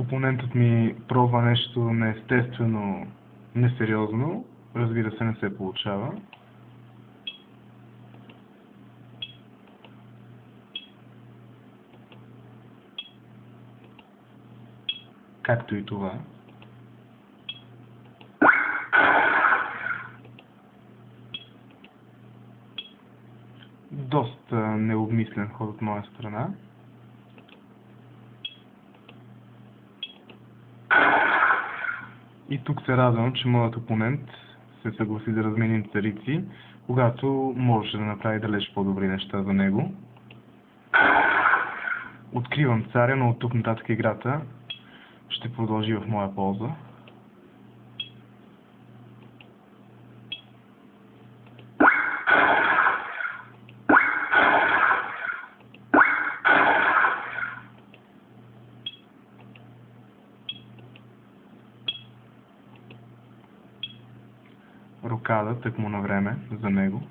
опонентът ми пробва нещо неестествено, несериозно, разбира се, не се получава. Както и това. Доста необмислен ход от моя страна. И тук се радвам, че моят опонент се съгласи да разменим царици, когато можеше да направи далеч по-добри неща за него. Откривам царя, но от тук нататък играта ще продължи в моя полза. Рокада, тъкмо на време за него.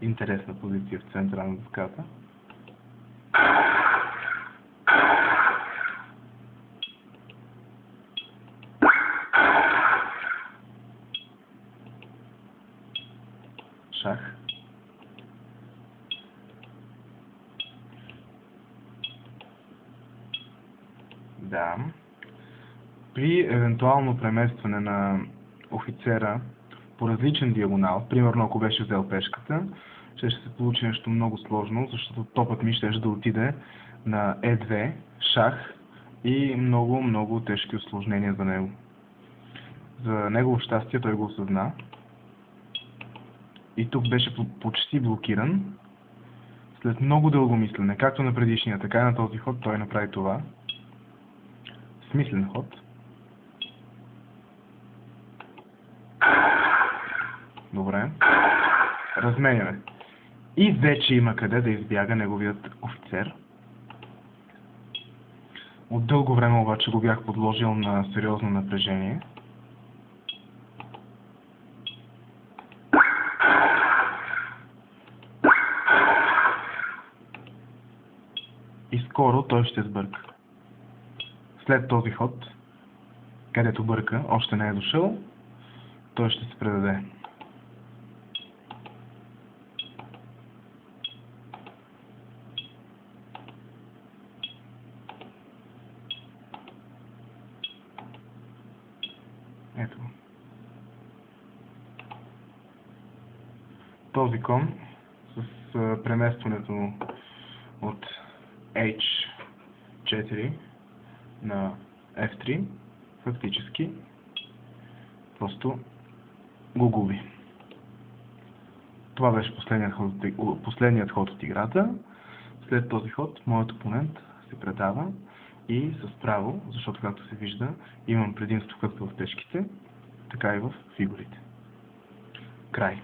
Интересна позиция в центъра на дъската. Шах. Да. При евентуално преместване на офицера по различен диагонал, примерно ако беше взел пешката, ще се получи нещо много сложно, защото топът ми ще да отиде на E2, шах и много тежки усложнения за него. За негово щастие той го осъзна и тук беше почти блокиран. След много дълго мислене, както на предишния, така и на този ход, той направи това. Смислен ход. Добре. Разменяме. И вече има къде да избяга неговият офицер. От дълго време обаче го бях подложил на сериозно напрежение. И скоро той ще сбърка. След този ход, където бърка, още не е дошъл, той ще се предаде. Ето. Този кон с преместването му от H4 на F3 фактически просто го губи. Това беше последният ход от играта. След този ход моят опонент се предава и с право, защото както се вижда имам предимство както в тежките, така и в фигурите. Край.